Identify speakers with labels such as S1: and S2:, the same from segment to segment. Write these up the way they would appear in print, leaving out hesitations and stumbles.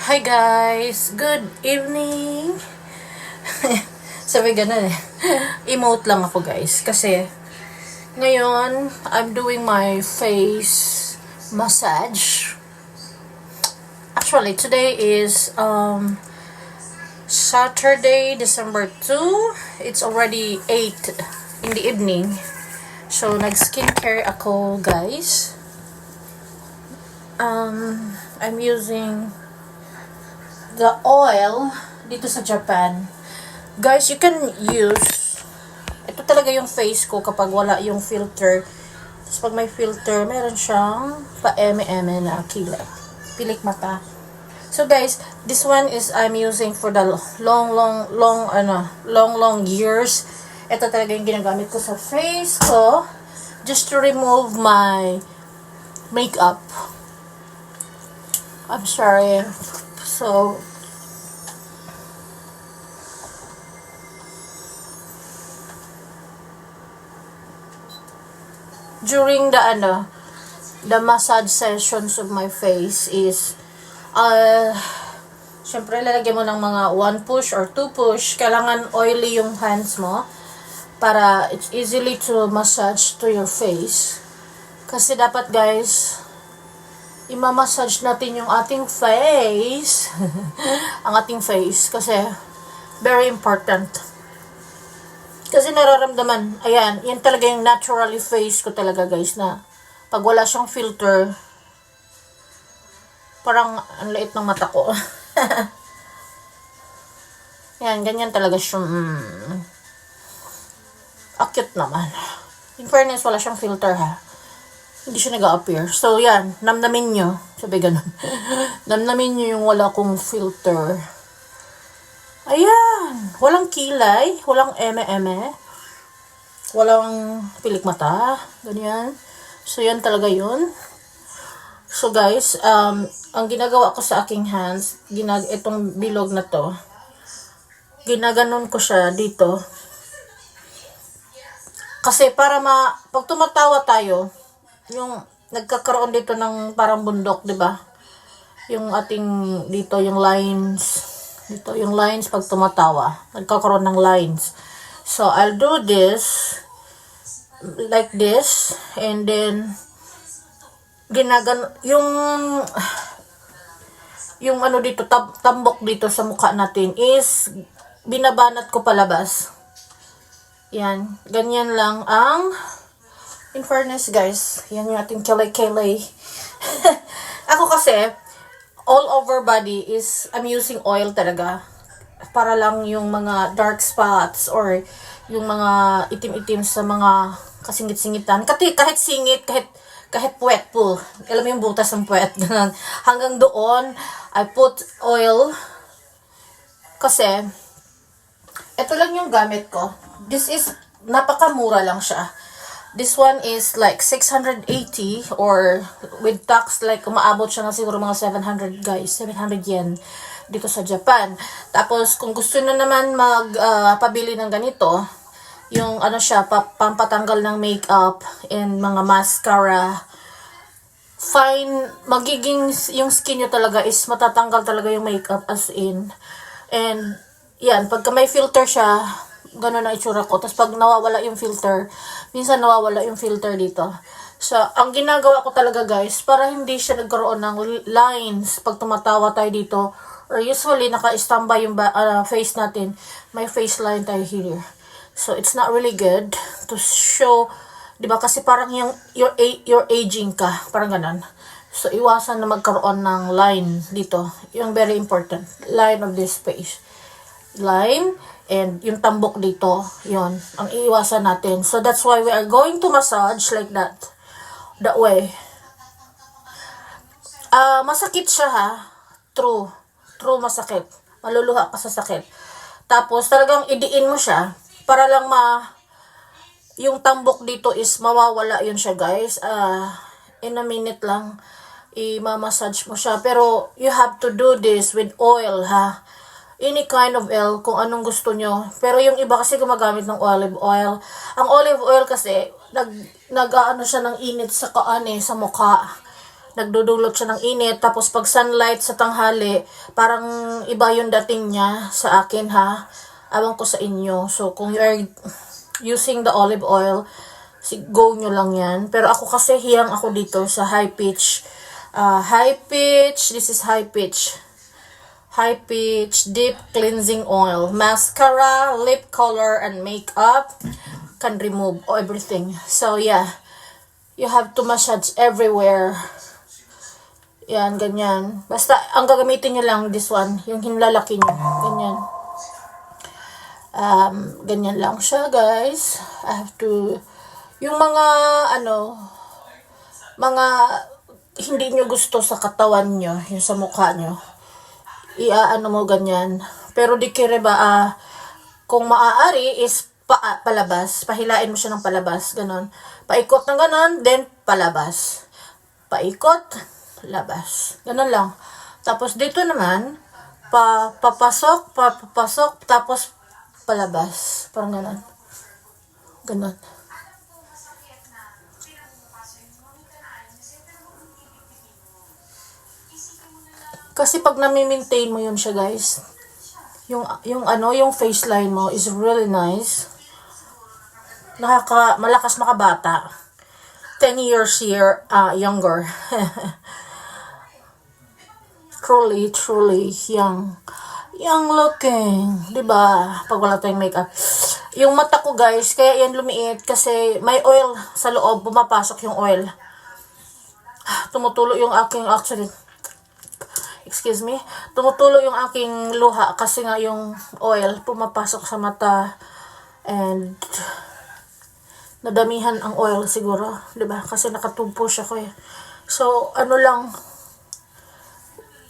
S1: Hi guys! Good evening! Sabi ganun eh. Emote lang ako guys. Kasi ngayon, I'm doing my face massage. Actually, today is Saturday, December 2. It's already 8 in the evening. So, nag-skincare ako guys. I'm using the oil dito sa Japan. Guys, you can use, ito talaga yung face ko kapag wala yung filter. Tapos pag may filter, meron siyang pa-eme-eme na kilay. Pilik mata. So guys, this one is I'm using for the long years. Ito talaga yung ginagamit ko sa face ko. Just to remove my makeup. I'm sorry. So, during the massage sessions of my face is, syempre lalagyan mo ng mga 1 push or 2 push. Kailangan oily yung hands mo para it's easily to massage to your face. Kasi dapat guys, i-massage natin yung ating face. Ang ating face. Kasi, very important. Kasi nararamdaman, ayan, yan talaga yung naturally face ko talaga guys na pag wala siyang filter, parang ang liit ng mata ko. Yan, ganyan talaga siya. Cute naman. In fairness, wala siyang filter ha. Hindi siya nag-a-appear. So, yan. Namnamin nyo. Sabi ganun. Namnamin nyo yung wala kong filter. Ayan. Walang kilay. Walang eme-eme. Walang pilik mata. Ganyan. So, yan talaga yun. So, guys, ang ginagawa ko sa aking hands, itong bilog na to, ginaganon ko siya dito. Kasi para pag tumatawa tayo, yung nagkakaroon dito ng parang bundok, 'di ba? Yung ating dito yung lines, dito yung lines pag tumatawa, nagkakaroon ng lines. So I'll do this like this and then yung ano dito tambok dito sa mukha natin is binabanat ko palabas. Yan, ganyan lang ang in fairness guys, yan yung ating kilay-kilay. Ako kasi, all over body is, I'm using oil talaga. Para lang yung mga dark spots or yung mga itim-itim sa mga kasingit-singitan. Kahit singit, kahit puwet po. Alam mo yung butas ng puwet. Hanggang doon, I put oil. Kasi, ito lang yung gamit ko. This is, napakamura lang siya. This one is like 680 or with tax like umaabot siya na siguro mga 700 guys, 700 yen dito sa Japan. Tapos kung gusto na naman pabili ng ganito, yung ano siya, pampatanggal ng makeup and mga mascara, fine, magiging yung skin nyo talaga is matatanggal talaga yung makeup as in. And yan, pagka may filter siya, gano'n na itsura ko. Tapos pag nawawala yung filter, minsan nawawala yung filter dito. So, ang ginagawa ko talaga guys, para hindi siya nagkaroon ng lines pag tumatawa tayo dito, or usually naka-standby yung face natin, may face line tayo here. So, it's not really good to show, di ba? Kasi parang you're aging ka, parang ganon. So, iwasan na magkaroon ng line dito. Yung very important, line of this face. Line, and yung tambok dito, yon ang iiwasan natin. So, that's why we are going to massage like that. That way. Masakit siya ha. True. True masakit. Maluluha ka sa sakit. Tapos, talagang idiin mo siya para lang yung tambok dito is mawawala yun siya guys. In a minute lang, i-massage mo siya. Pero, you have to do this with oil ha. Any kind of oil, kung anong gusto nyo. Pero yung iba kasi gumagamit ng olive oil. Ang olive oil kasi, nag-ano siya ng init sa sa mukha. nagdudulot siya ng init. Tapos pag sunlight sa tanghali, parang iba yung dating niya sa akin ha. Awan ko sa inyo. So kung you are using the olive oil, go nyo lang yan. Pero ako kasi hiyang ako dito sa high pitch. This is high pitch deep cleansing oil. Mascara, lip color, and makeup can remove everything. So yeah, you have to massage everywhere. Yan, ganyan. Basta, ang gagamitin nyo lang, this one, yung hinlalaki nyo. Ganyan. Ganyan lang siya, guys. I have to, yung mga hindi nyo gusto sa katawan nyo, yung sa mukha nyo, mo ganyan. Pero di kere ba, kung maaari is palabas. Pahilain mo siya ng palabas. Ganon. Paikot ng ganon, then palabas. Paikot, labas. Ganon lang. Tapos dito naman, papasok, tapos palabas. Parang ganon. Ganon. Kasi pag nami-maintain mo yun siya, guys, yung face line mo is really nice. Malakas makabata. 10 years younger. truly young. Young looking. Diba? Pag wala tayong makeup. Yung mata ko, guys, kaya yan lumiit kasi may oil sa loob. Pumapasok yung oil. Tumutulo yung tumutulo yung aking luha kasi nga yung oil pumapasok sa mata and nadamihan ang oil siguro, 'di ba? Kasi nakatugpo siya ko eh. So,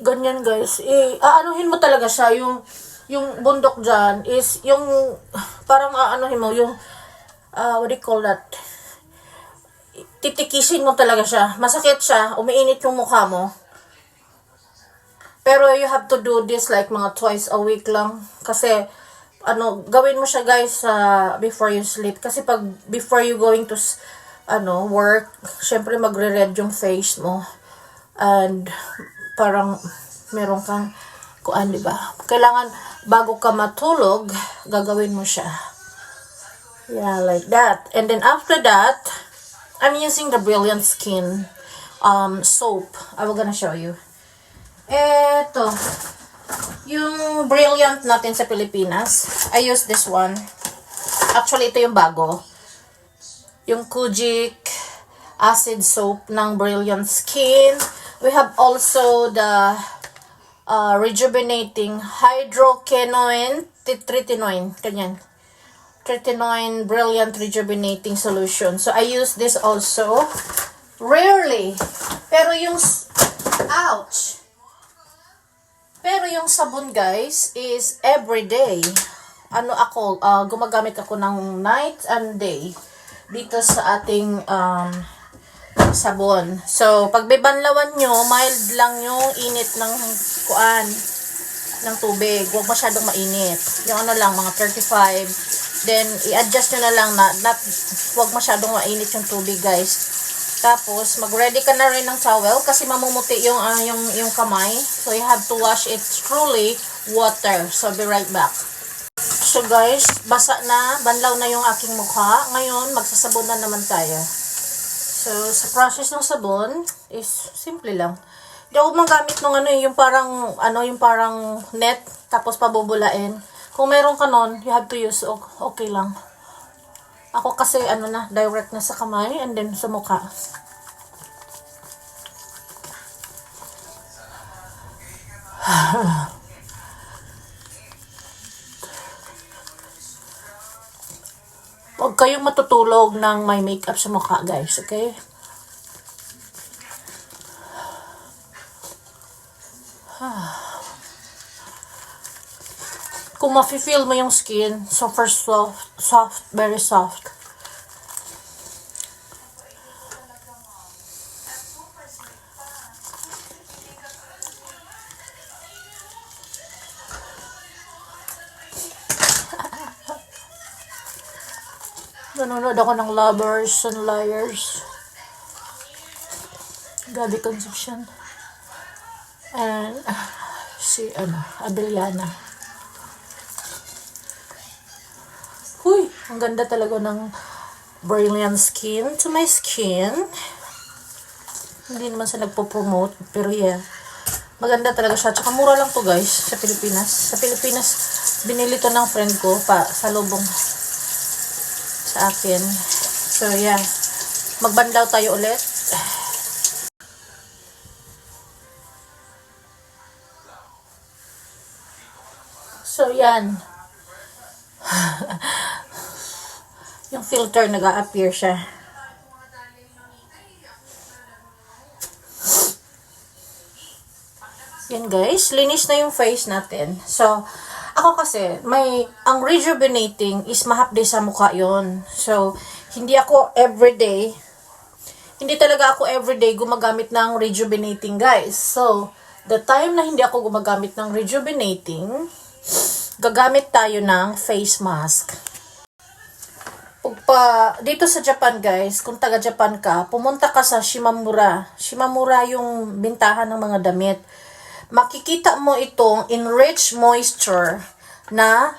S1: ganyan, guys. Aanuhin mo talaga siya, yung bundok dyan is yung parang aanuhin mo yung what do you call that? Titikisin mo talaga siya. Masakit siya, umiinit yung mukha mo. Pero you have to do this like mga twice a week lang. Kasi, gawin mo siya, guys, before you sleep. Kasi pag, before you going to, work, syempre magre-red yung face mo. And, parang, meron kang, diba? Kailangan, bago ka matulog, gagawin mo siya. Yeah, like that. And then, after that, I'm using the Brilliant Skin soap. I will gonna show you. Eto, yung Brilliant natin sa Pilipinas. I use this one. Actually, ito yung bago. Yung Kojic Acid Soap ng Brilliant Skin. We have also the Rejuvenating Hydroquinone Tretinoin. Ganyan. Tretinoin Brilliant Rejuvenating Solution. So, I use this also. Rarely. Pero yung sabon, guys, is everyday. Gumagamit ako ng night and day dito sa ating sabon. So, pag bibanlawan nyo, mild lang yung init ng tubig. Huwag masyadong mainit. Yung mga 35. Then, i-adjust nyo na lang huwag masyadong mainit yung tubig, guys. Tapos, mag-ready ka na rin ng towel kasi mamumuti yung kamay. So, you have to wash it truly water. So, be right back. So, guys, banlaw na yung aking mukha. Ngayon, magsasabon na naman tayo. So, sa process ng sabon is simple lang. Hindi ako magamit yung parang net, tapos pabubulain. Kung meron ka nun, you have to use, okay lang. Ako kasi, direct na sa kamay and then sa mukha. Huwag kayong matutulog ng may makeup sa mukha, guys, okay? Kung mafe-feel mo yung skin, super soft, very soft. Nanonood ako ng Lovers and Liars. Grabe consumption. And, si, Abeliana. Huy, ang ganda talaga ng Brilliant Skin to my skin. Hindi naman sa nagpo-promote, pero yeah. Maganda talaga siya. Tsaka mura lang to guys, sa Pilipinas. Sa Pilipinas, binili to ng friend ko pa sa lubong sa akin. So yeah, magbandaw tayo ulit. So yan. Yung filter nag-a-appear siya. Yan guys, linis na yung face natin. So, ako kasi, ang rejuvenating is mahapde sa mukha yon. So, hindi talaga ako everyday gumagamit ng rejuvenating guys. So, the time na hindi ako gumagamit ng rejuvenating, gagamit tayo ng face mask. Dito sa Japan guys, kung taga Japan ka, pumunta ka sa Shimamura. Shimamura yung bintahan ng mga damit. Makikita mo itong Enriched Moisture na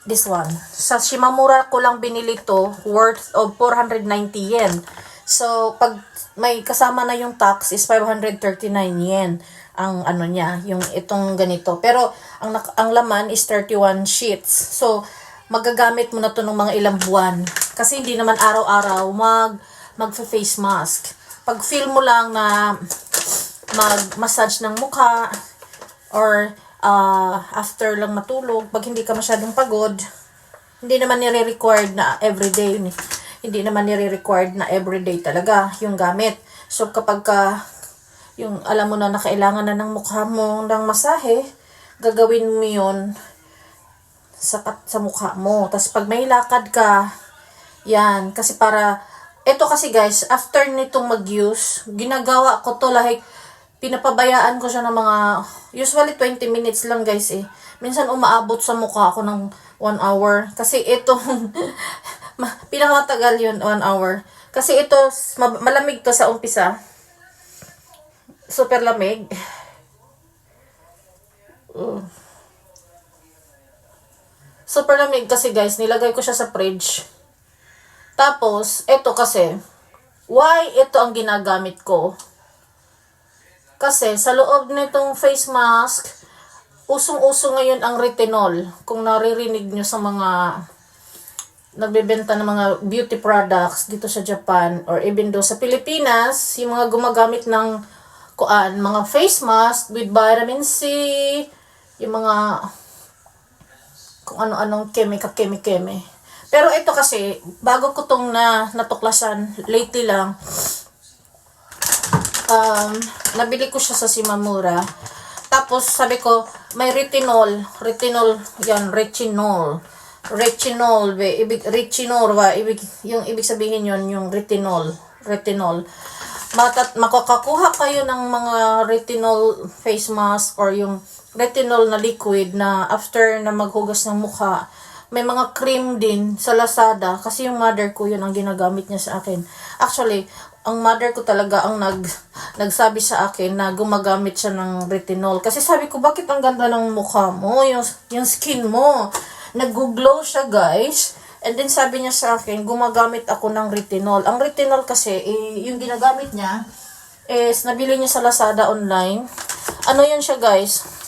S1: this one. Sa Shimamura ko lang binili to, worth of 490 yen. So, pag may kasama na yung tax is 539 yen ang ano niya, yung itong ganito. Pero ang laman is 31 sheets. So, magagamit mo na to ng mga ilang buwan. Kasi hindi naman araw-araw mag-face mask. Pag feel mo lang na mag-massage ng mukha or after lang matulog, pag hindi ka masyadong pagod, hindi naman nire-required na everyday. Hindi naman nire-required na everyday talaga yung gamit. So kapag yung alam mo na kailangan na ng mukha mo ng masahe, gagawin mo yun sa mukha mo. Tapos pag may lakad ka, yan, kasi ito kasi guys, after nitong mag-use, ginagawa ko to like, pinapabayaan ko siya ng mga, usually 20 minutes lang guys eh. Minsan umaabot sa mukha ako ng 1 hour. Kasi ito, pinakatagal yun, 1 hour. Kasi ito, malamig to sa umpisa. Super lamig. Super lamig kasi guys, nilagay ko siya sa fridge. Tapos, ito kasi, why ito ang ginagamit ko? Kasi sa loob nitong face mask, usong-uso ngayon ang retinol. Kung naririnig nyo sa mga nagbebenta ng mga beauty products dito sa Japan or even do sa Pilipinas, yung mga gumagamit ng mga face mask with vitamin C, yung mga kung ano-anong keme. Pero ito kasi, bago ko itong natuklasan, lately lang, nabili ko siya sa Shimamura. Tapos, sabi ko, may retinol, yung ibig sabihin yun, yung retinol. Makakakuha kayo ng mga retinol face mask or yung retinol na liquid na after na maghugas ng mukha. May mga cream din sa Lazada kasi yung mother ko yun ang ginagamit niya sa akin. Actually, ang mother ko talaga ang nagsabi sa akin na gumagamit siya ng retinol. Kasi sabi ko, bakit ang ganda ng mukha mo, yung skin mo. Nag-glow siya guys. And then sabi niya sa akin, gumagamit ako ng retinol. Ang retinol kasi, yung ginagamit niya is nabili niya sa Lazada online. Ano yun siya guys?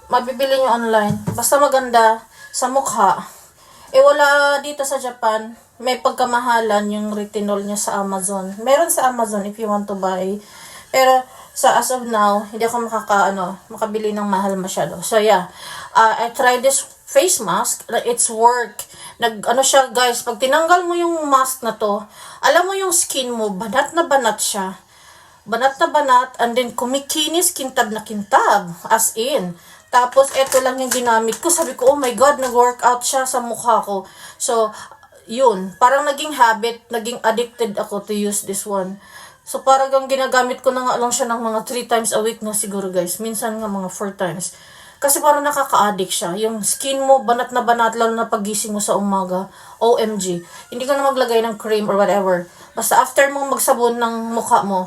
S1: Mabibili niyo online. Basta maganda sa mukha. Wala dito sa Japan. May pagkamahalan yung retinol niya sa Amazon. Meron sa Amazon if you want to buy. Pero as of now, hindi ako makabili ng mahal masyado. So yeah, I tried this face mask. It's work. Siya guys, pag tinanggal mo yung mask na to, alam mo yung skin mo, banat na banat siya. Banat na banat, and then kumikinis, kintab na kintab. As in. Tapos, eto lang yung ginamit ko. Sabi ko, oh my God, nag-workout siya sa mukha ko. So, yun. Parang naging habit, naging addicted ako to use this one. So, parang ginagamit ko na nga lang siya ng mga 3 times a week na siguro, guys. Minsan nga mga 4 times. Kasi parang nakaka-addict siya. Yung skin mo, banat na banat, lalo na pagising mo sa umaga. OMG. Hindi ka na maglagay ng cream or whatever. Basta after mong magsabon ng mukha mo,